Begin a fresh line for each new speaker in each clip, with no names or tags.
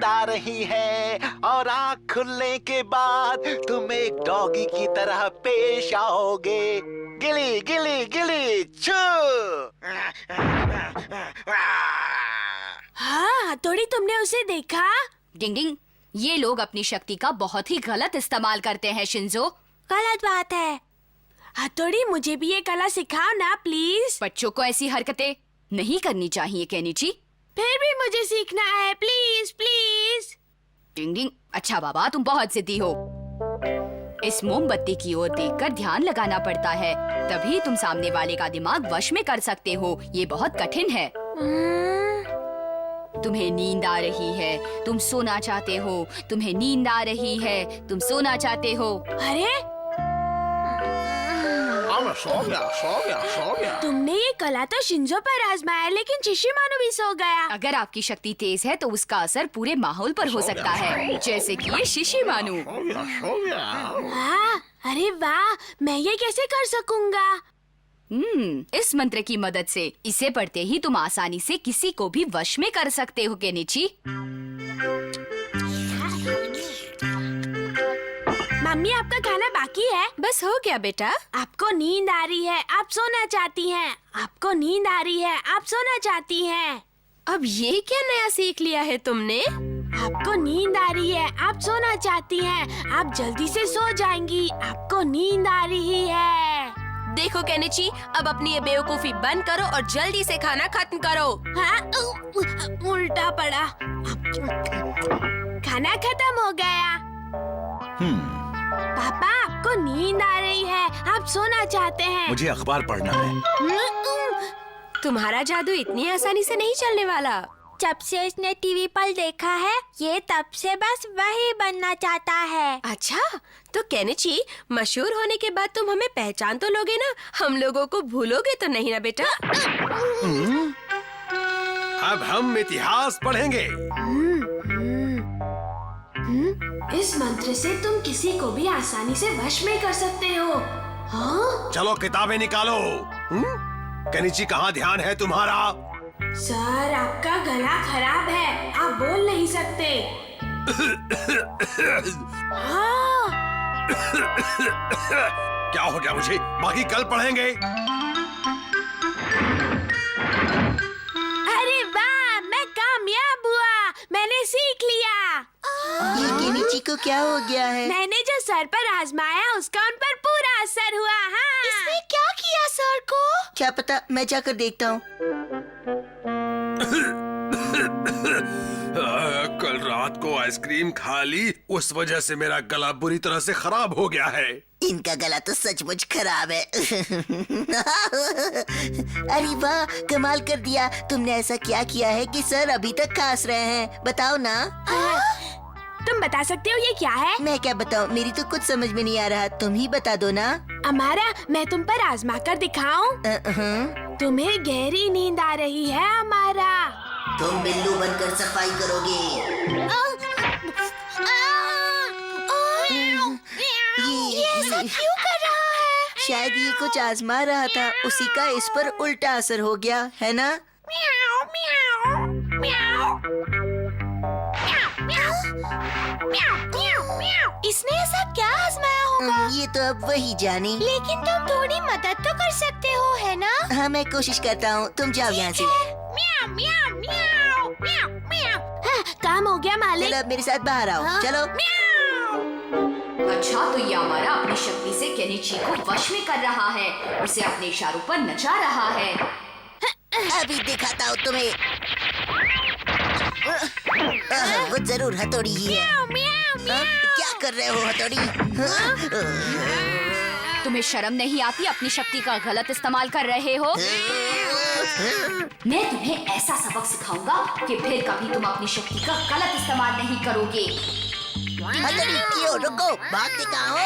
नींद आ रही है और आँख खुलने के बाद तुम एक डॉगी की तरह पेश आओगे। गिली गिली गिली छू।
हाँ हथौड़ी, तुमने उसे देखा?
डिंग डिंग, ये लोग अपनी शक्ति का बहुत ही गलत इस्तेमाल करते हैं शिंजो।
गलत बात है। हथौड़ी, मुझे भी ये कला सिखाओ ना प्लीज।
बच्चों को ऐसी हरकतें नहीं करनी चाहिए केनिची।
फिर भी मुझे सीखना है, प्लीज प्लीज।
डिंग डिंग, अच्छा बाबा, तुम बहुत जिद्दी हो। इस मोमबत्ती की ओर देखकर ध्यान लगाना पड़ता है, तभी तुम सामने वाले का दिमाग वश में कर सकते हो। ये बहुत कठिन है। तुम्हें नींद आ रही है, तुम सोना चाहते हो। तुम्हें नींद आ रही है, तुम सोना चाहते हो।
अरे
सो गया।
तुमने ये कला तो शिंजो पर आजमाया, लेकिन शिशिमानु भी सो गया।
अगर आपकी शक्ति तेज है तो उसका असर पूरे माहौल पर हो सकता है, जैसे कि ये शिशिमानु।
हाँ, अरे वाह, मैं ये कैसे कर सकूंगा?
इस मंत्र की मदद से इसे पढ़ते ही तुम आसानी से किसी को भी वश में कर सकते हो केनिची।
मम्मी, आपका खाना बाकी है?
बस हो गया बेटा।
आपको नींद आ रही है, आप सोना चाहती हैं। आपको नींद आ रही है, आप सोना चाहती हैं।
अब ये क्या नया सीख लिया है तुमने?
आपको नींद आ रही है, आप सोना चाहती हैं। आप जल्दी से सो जाएंगी। आपको नींद आ रही है।
देखो केनिची, अब अपनी ये बेवकूफी बंद करो और जल्दी से खाना खत्म करो।
हाँ, उल्टा पड़ा। खाना खत्म हो गया। पापा, आपको नींद आ रही है, आप सोना चाहते हैं।
मुझे अखबार पढ़ना है।
तुम्हारा जादू इतनी आसानी से नहीं चलने वाला।
जब से इसने टीवी पर देखा है, ये तब से बस वही बनना चाहता है।
अच्छा, तो केनिची, मशहूर होने के बाद तुम हमें पहचान तो लोगे ना? हम लोगों को भूलोगे तो नहीं ना बेटा?
अब हम इतिहास पढ़ेंगे।
इस मंत्र से तुम किसी को भी आसानी से वश में कर सकते हो। हाँ?
चलो किताबें निकालो। केनिची, कहाँ ध्यान है तुम्हारा?
सर, आपका गला खराब है, आप बोल नहीं सकते। हाँ।
क्या हो गया मुझे? बाकी कल पढ़ेंगे।
अरे वाह, मैं कामयाब हुआ, मैंने सीख लिया।
ये केनिची को क्या हो गया है?
मैंने जो सर पर आजमाया उसका उन पर पूरा असर हुआ। हाँ। इसने क्या किया सर को?
क्या पता, मैं जाकर देखता हूँ।
कल रात को आइसक्रीम खा ली, उस वजह से मेरा गला बुरी तरह से खराब हो गया है।
इनका गला तो सचमुच खराब है। अरे वाह, कमाल कर दिया। तुमने ऐसा क्या किया है कि सर अभी तक खांस रहे हैं? बताओ ना।
तुम बता सकते हो ये क्या है?
मैं क्या बताऊं, मेरी तो कुछ समझ में नहीं आ रहा। तुम ही बता दो ना।
अमारा, मैं तुम पर आजमा कर दिखाऊं? तुम्हें गहरी नींद आ रही है अमारा।
तुम बिल्लू बनकर सफाई करोगे।
ये ऐसा क्यों कर रहा है?
शायद ये कुछ आजमा रहा था, उसी का इस पर उल्टा असर हो गया है ना?
इसने ऐसा क्या आजमाया होगा?
ये तो अब वही जाने।
लेकिन तुम थोड़ी मदद तो कर सकते हो, है ना?
हाँ, मैं कोशिश करता हूँ। तुम जाओ यहाँ से।
हाँ, काम हो गया मालिक।
चलो अब मेरे साथ बाहर आओ।
हाँ?
चलो।
अच्छा, तो ये हमारा अपनी शक्ति से केनिची को वश में कर रहा है, उसे अपने इशारों पर नचा रहा है।
अभी दिखाता हूँ तुम्हें। वो जरूर हथौड़ी ही है। क्या कर रहे हो हथौड़ी?
तुम्हें शर्म नहीं आती? अपनी शक्ति का गलत इस्तेमाल कर रहे हो। मैं तुम्हें ऐसा सबक सिखाऊंगा कि फिर कभी तुम अपनी शक्ति का गलत इस्तेमाल नहीं करोगे।
हथौड़ी, क्यों रुको? भागते कहाँ हो?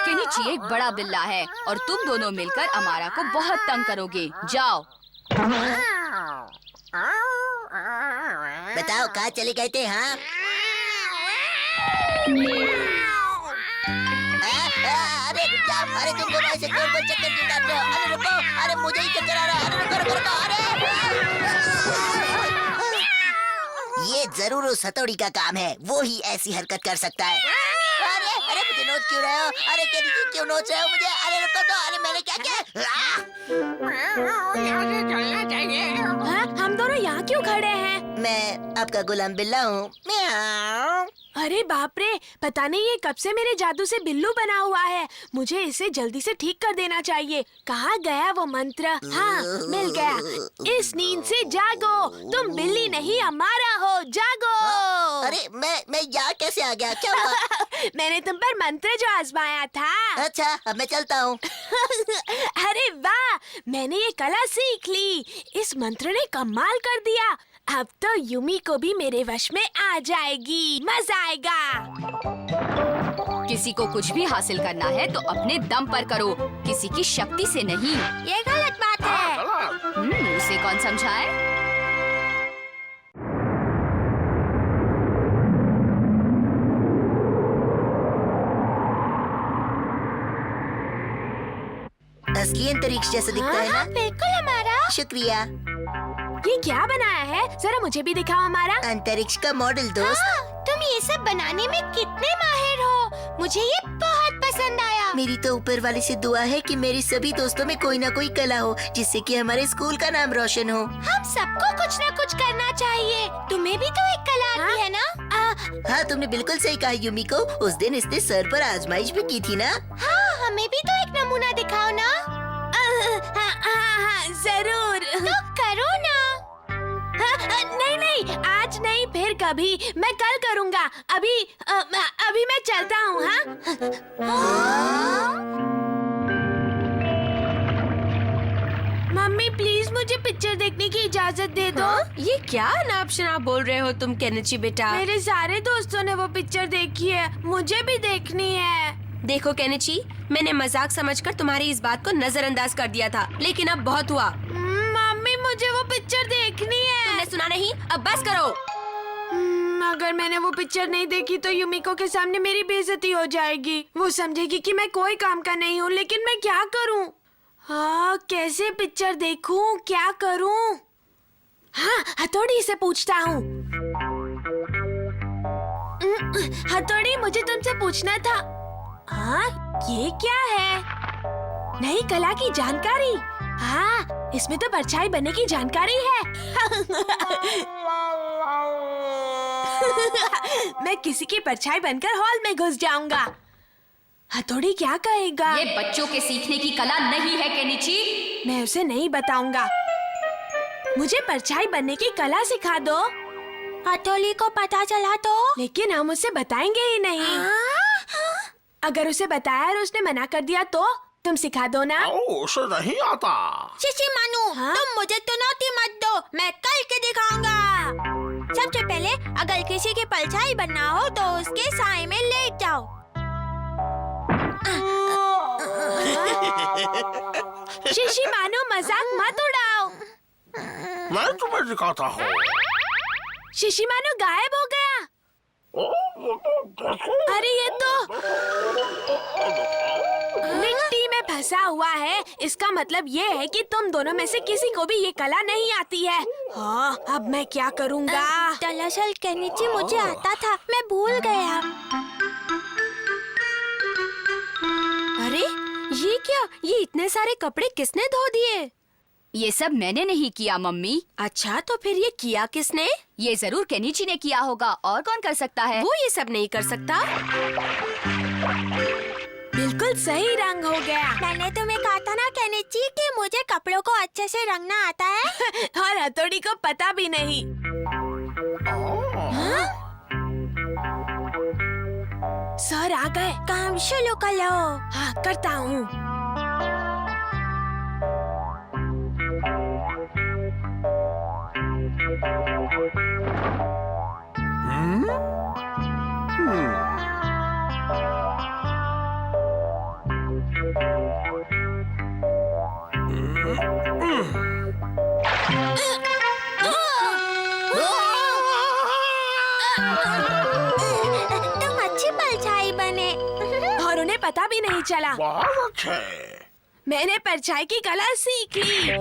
केनिची एक बड़ा बिल्ला है और तुम दोनों मिलकर अमारा को बहुत तंग करोगे। जाओ।
बताओ, कहाँ चले गए थे? हाँ, अरे रुक जाओ, अरे तुम दोनों ऐसे गोल गोल चक्कर क्यों काट रहे हो? अरे रुको, अरे मुझे ही चक्कर आ रहा है। अरे रुको रुको रुको, अरे ये जरूर उस हथौड़ी का काम है, वो ही ऐसी हरकत कर सकता है। अरे अरे मुझे नोच क्यों रहे हो? अरे क्यों नोच रहे हो मुझे? अरे रुको तो, अरे मैंने क्या किया?
हाँ, हम दोनों यहाँ क्यों खड़े हैं?
मैं आपका गुलाम बिल्ला हूँ। म्याऊं।
अरे बाप रे, पता नहीं ये कब से मेरे जादू से बिल्लू बना हुआ है। मुझे इसे जल्दी से ठीक कर देना चाहिए। कहाँ गया वो मंत्र? हाँ, मिल गया। इस नींद से जागो, तुम बिल्ली नहीं हमारा हो, जागो।
अरे मैं यहाँ कैसे आ गया? क्या हुआ?
मैंने तुम पर मंत्र जो आजमाया था।
अच्छा, अब मैं चलता हूँ।
अरे वाह, मैंने ये कला सीख ली। इस मंत्र ने कमाल कर दिया। अब तो यूमी को भी मेरे वश में आ जाएगी, मजा आएगा।
किसी को कुछ भी हासिल करना है तो अपने दम पर करो, किसी की शक्ति से नहीं।
ये गलत बात है।
उसे कौन समझाए?
असली अंतरिक्ष जैसा दिखता है ना?
बिल्कुल हमारा।
शुक्रिया।
ये क्या बनाया है? जरा मुझे भी दिखाओ हमारा।
अंतरिक्ष का मॉडल दोस्त।
तुम ये सब बनाने में कितने माहिर हो। मुझे ये बहुत पसंद आया।
मेरी तो ऊपर वाले से दुआ है कि मेरे सभी दोस्तों में कोई ना कोई कला हो, जिससे कि हमारे स्कूल का नाम रोशन हो।
हम सबको कुछ ना कुछ करना चाहिए। तुम्हें भी तो एक कला आती है ना?
हाँ, तुमने बिल्कुल सही कहा यूमी को। उस दिन इसने सर पर आजमाइश भी की थी ना?
हाँ, हमें भी तो एक नमूना दिखाओ ना। हाँ, जरूर। तो करो ना। नहीं, आज नहीं, फिर कभी। मैं कल करूँगा। अभी मैं चलता हूँ। हाँ? मम्मी प्लीज मुझे पिक्चर देखने की इजाजत दे दो।
ये क्या अनाप शनाप बोल रहे हो तुम केनिची बेटा?
मेरे सारे दोस्तों ने वो पिक्चर देखी है, मुझे भी देखनी है।
देखो केनिची, मैंने मजाक समझकर तुम्हारी इस बात को नजरअंदाज कर दिया था, लेकिन अब बहुत हुआ।
मम्मी मुझे वो पिक्चर देखनी है।
तुमने सुना नहीं? अब बस करो।
अगर मैंने वो पिक्चर नहीं देखी तो युमिको के सामने मेरी बेइज्जती हो जाएगी। वो समझेगी कि मैं कोई काम का नहीं हूँ, लेकिन मैं क्या करूँ? हाँ, कैसे पिक्चर देखूं? क्या करूं? हाँ, हथौड़ी से पूछता हूँ। हथौड़ी, मुझे तुमसे पूछना था। हाँ, ये क्या है? नई कला की जानकारी। हाँ, इसमें तो परछाई बनने की जानकारी है। मैं किसी की परछाई बनकर हॉल में घुस जाऊंगा। हथौड़ी क्या कहेगा?
ये बच्चों के सीखने की कला नहीं है केनिची।
मैं उसे नहीं बताऊंगा। मुझे परछाई बनने की कला सिखा दो। हथौड़ी को पता चला तो? लेकिन हम उसे बताएंगे ही नहीं। अगर उसे बताया और उसने मना कर दिया तो? तुम सिखा दो ना।
उसे नहीं आता।
शिशी मानू, तुम मुझे चुनौती मत दो, मैं कल के दिखाऊंगा। सबसे पहले अगर किसी की परछाई बनना हो तो उसके साए में लेट जाओ। शिशी मानो, मजाक मत उड़ाओ।
मैं तुम्हें दिखाता हूँ।
शिशी मानो गायब हो गया। अरे ये तो मिट्टी में फंसा हुआ है। इसका मतलब ये है कि तुम दोनों में से किसी को भी ये कला नहीं आती है। हाँ, अब मैं क्या करूँगा? दरअसल केनिची मुझे आता था, मैं भूल गया।
अरे ये क्या? ये इतने सारे कपड़े किसने धो दिए?
ये सब मैंने नहीं किया मम्मी।
अच्छा, तो फिर ये किया किसने?
ये जरूर केनिची ने किया होगा, और कौन कर सकता है?
वो ये सब नहीं कर सकता।
बिल्कुल सही रंग हो गया। मैंने तुम्हें कहा था ना केनिची कि मुझे कपड़ों को अच्छे से रंगना आता है। और हथौड़ी को पता भी नहीं। हाँ? सर आ गए। काम शुरू करो। हाँ, करता हूँ। तुम अच्छी परछाई बने। पता भी नहीं चला।
बहुत अच्छे।
मैंने परछाई की कला सीख ली।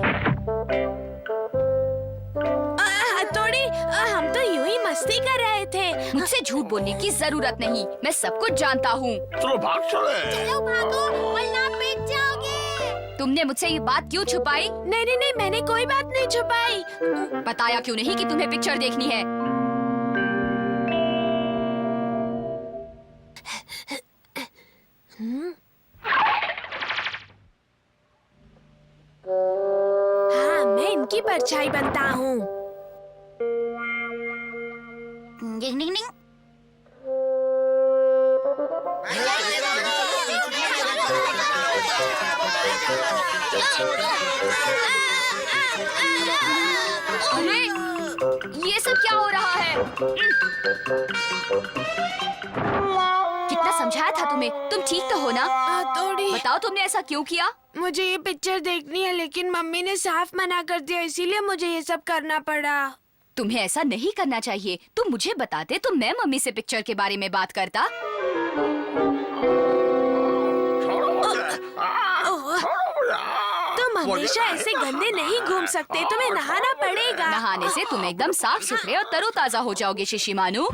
हथौड़ी, हम तो यूं ही मस्ती कर रहे थे।
मुझसे झूठ बोलने की जरूरत नहीं, मैं सब कुछ जानता हूँ।
चलो भाग चले।
चलो भागो वरना पिट जाओगे।
तुमने मुझसे ये बात क्यों छुपाई?
नहीं नहीं नहीं, मैंने कोई बात नहीं छुपाई।
बताया क्यों नहीं कि तुम्हें पिक्चर देखनी है?
हाँ, मैं इनकी परछाई बनता हूँ।
डिंग डिंग डिंग।
अरे ये सब क्या हो रहा है? कितना समझाया था तुम्हें, तुम ठीक तो हो ना?
हथौड़ी,
बताओ तुमने ऐसा क्यों किया?
मुझे ये पिक्चर देखनी है लेकिन मम्मी ने साफ मना कर दिया, इसीलिए मुझे ये सब करना पड़ा।
तुम्हें ऐसा नहीं करना चाहिए। तुम मुझे बताते तो मैं मम्मी से पिक्चर के बारे में बात करता।
तुम हमेशा ऐसे गंदे नहीं घूम सकते, तुम्हें नहाना पड़ेगा।
नहाने से तुम एकदम साफ सुथरे और तरोताजा हो जाओगे शिशिमानु।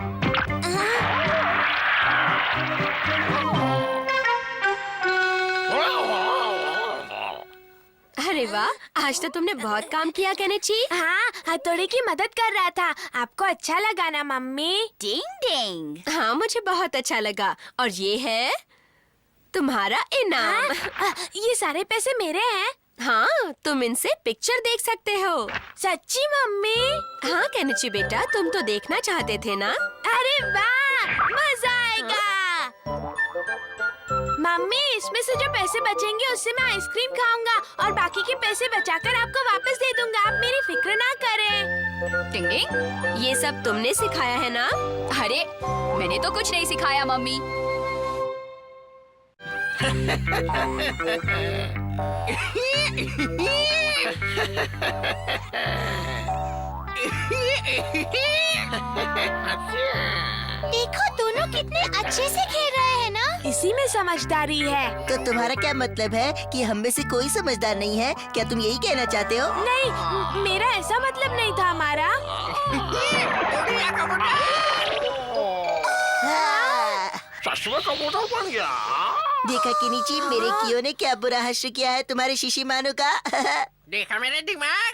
अरे वाह, आज तो तुमने बहुत काम किया केनेची।
हाँ, हथौड़ी की मदद कर रहा था। आपको अच्छा लगा ना मम्मी?
डिंग डिंग।
हाँ, मुझे बहुत अच्छा लगा। और ये है तुम्हारा इनाम।
ये सारे पैसे मेरे हैं।
हाँ, तुम इनसे पिक्चर देख सकते हो।
सच्ची मम्मी?
हाँ केनेची बेटा, तुम तो देखना चाहते थे ना?
अरे वाह, मजा आएगा। मम्मी, इसमें से जो पैसे बचेंगे उससे मैं आइसक्रीम खाऊंगा और बाकी के पैसे बचाकर आपको वापस दे दूंगा। आप मेरी फिक्र ना करें।
टिंग टिंग।
ये सब तुमने सिखाया है ना?
अरे मैंने तो कुछ नहीं सिखाया मम्मी।
देखो दोनों कितने अच्छे से खेल रहे हैं ना।
इसी में समझदारी है।
तो तुम्हारा क्या मतलब है कि हम में से कोई समझदार नहीं है? क्या तुम यही कहना चाहते हो?
नहीं, मेरा ऐसा मतलब नहीं था हमारा।
हाँ।
चश्मे का बोतल बन गया।
देखा केनिची, मेरे कियो ने क्या बुरा हश्र किया है तुम्हारे शिशिमानु का।
देखा मेरा दिमाग।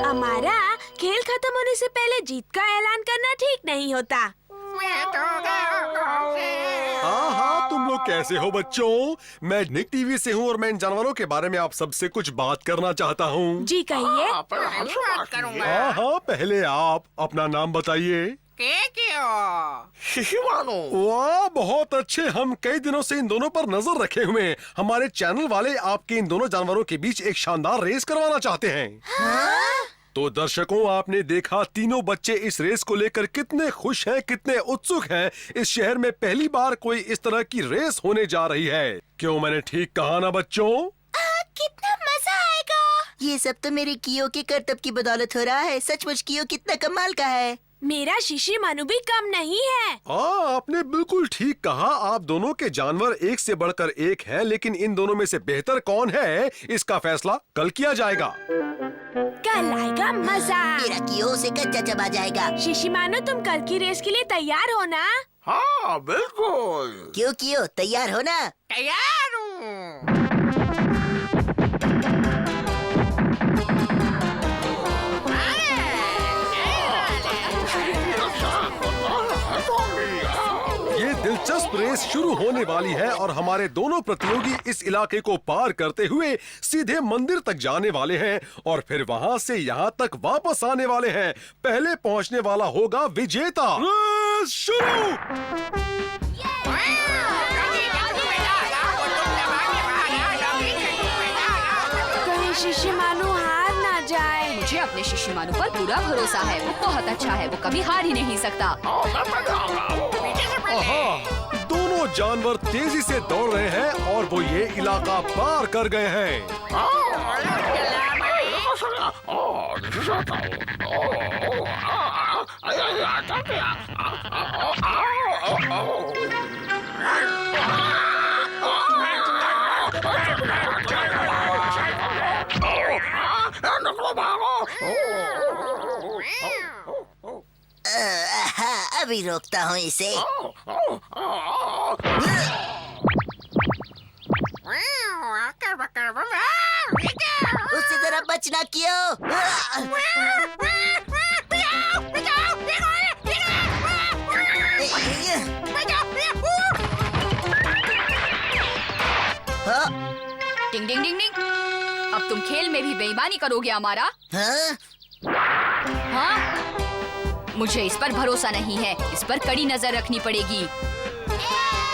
हमारा खेल खत्म होने से पहले जीत का ऐलान करना ठीक नहीं होता।
हाँ हाँ, तुम लोग कैसे हो बच्चों? मैं निक टीवी से हूँ और मैं इन जानवरों के बारे में आप सबसे कुछ बात करना चाहता हूँ।
जी कहिए।
बात करूंगा।
हाँ हाँ, पहले आप अपना नाम बताइए।
शिशिमानु।
वाह, बहुत अच्छे। हम कई दिनों से इन दोनों पर नजर रखे हुए हैं। हमारे चैनल वाले आपके इन दोनों जानवरों के बीच एक शानदार रेस करवाना चाहते हैं। तो दर्शकों, आपने देखा तीनों बच्चे इस रेस को लेकर कितने खुश हैं, कितने उत्सुक हैं। इस शहर में पहली बार कोई इस तरह की रेस होने जा रही है। क्यों, मैंने ठीक कहा ना बच्चों?
कितना मजा आएगा। ये सब तो मेरे कियो के करतब की बदौलत हो रहा है। सचमुच कियो कितना कमाल का है।
मेरा शिशिमानु भी कम नहीं है।
आपने बिल्कुल ठीक कहा। आप दोनों के जानवर एक से बढ़कर एक हैं, लेकिन इन दोनों में से बेहतर कौन है, इसका फैसला कल किया जाएगा।
कल आएगा मजा।
मेरा कियो से कच्चा चबा जाएगा।
शिशिमानु, तुम कल की रेस के लिए तैयार हो ना?
हाँ बिल्कुल।
क्यों कियो, तैयार हो ना?
तैयार हूँ।
ये दिलचस्प रेस शुरू होने वाली है और हमारे दोनों प्रतियोगी इस इलाके को पार करते हुए सीधे मंदिर तक जाने वाले हैं और फिर वहां से यहाँ तक वापस आने वाले हैं। पहले पहुंचने वाला होगा विजेता। रेस शुरू।
कहीं शिशिमानु हार ना जाए।
मुझे अपने शिशिमानु पर पूरा भरोसा है। वो बहुत अच्छा है, वो कभी हार ही नहीं सकता।
दोनों जानवर तेजी से दौड़ रहे हैं और वो ये इलाका पार कर गए हैं।
अभी रोकता हूँ इसे। उससे जरा बचना क्यों?
टिंग टिंग टिंग टिंग। अब तुम खेल में भी बेईमानी करोगे हमारा?
हाँ?
हाँ? मुझे इस पर भरोसा नहीं है, इस पर कड़ी नजर रखनी पड़ेगी।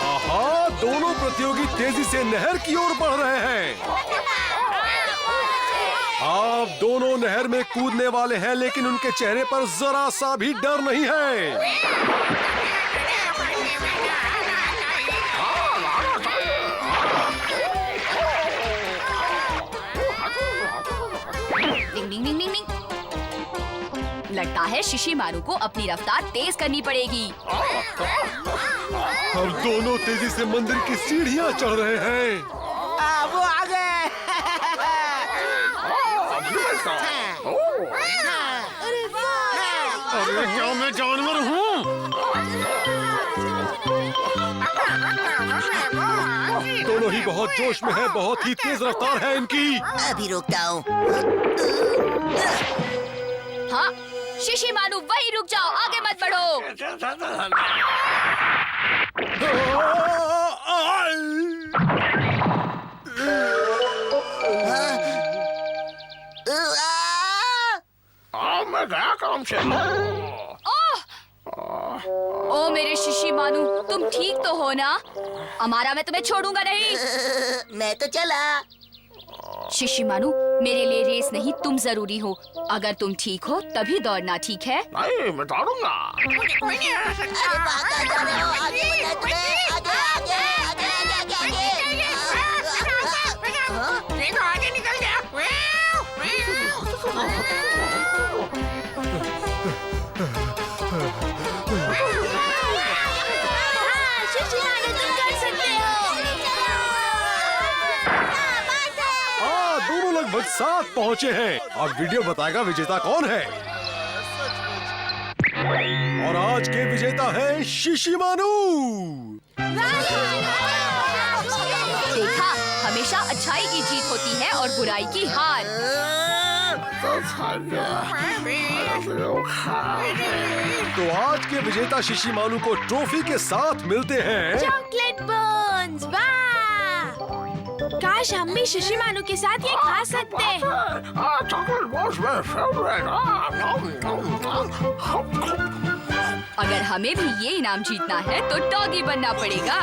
आहा, दोनों प्रतियोगी तेजी से नहर की ओर बढ़ रहे हैं। आप दोनों नहर में कूदने वाले हैं, लेकिन उनके चेहरे पर जरा सा भी डर नहीं है।
डिंग डिंग डिंग डिंग डिंग। लगता है शिशिमारू को अपनी रफ्तार तेज करनी पड़ेगी।
हम दोनों तेजी से मंदिर की सीढ़ियाँ चढ़ रहे हैं।
वो आ गए।
अरे क्या मैं जानवर हूँ? दोनों ही बहुत जोश में है, बहुत ही तेज रफ्तार है इनकी।
अभी रोकता हूँ।
हाँ, शिशिमारू वहीं रुक जाओ, आगे मत बढ़ो। ओ मेरे शिशिमारू, तुम ठीक तो हो ना? अमारा, मैं तुम्हें छोड़ूंगा नहीं।
मैं तो चला।
शिशिमारू, मेरे लिए रेस नहीं, तुम जरूरी हो। अगर तुम ठीक हो तभी दौड़ना, ठीक है?
नहीं, मैं दौड़ूंगा। कोई नहीं आ सकता।
अरे वहाँ कहाँ जा रहे हो? आगे बढ़ना है तुम्हें। आगे आगे आगे आगे आगे आगे।
देखो, आगे निकल गया।
दोनों लगभग साथ पहुँचे हैं। अब वीडियो बताएगा विजेता कौन है। और आज के विजेता है शिशिमारू।
देखा, हमेशा अच्छाई की जीत होती है और बुराई की हार।
तो आज के विजेता शिशिमारू को ट्रॉफी के साथ मिलते हैं।
चॉकलेट बोन्स, वाह! काश हम भी शिशिमारू के साथ ये खा सकते।
अगर हमें भी ये इनाम जीतना है तो डॉगी बनना पड़ेगा।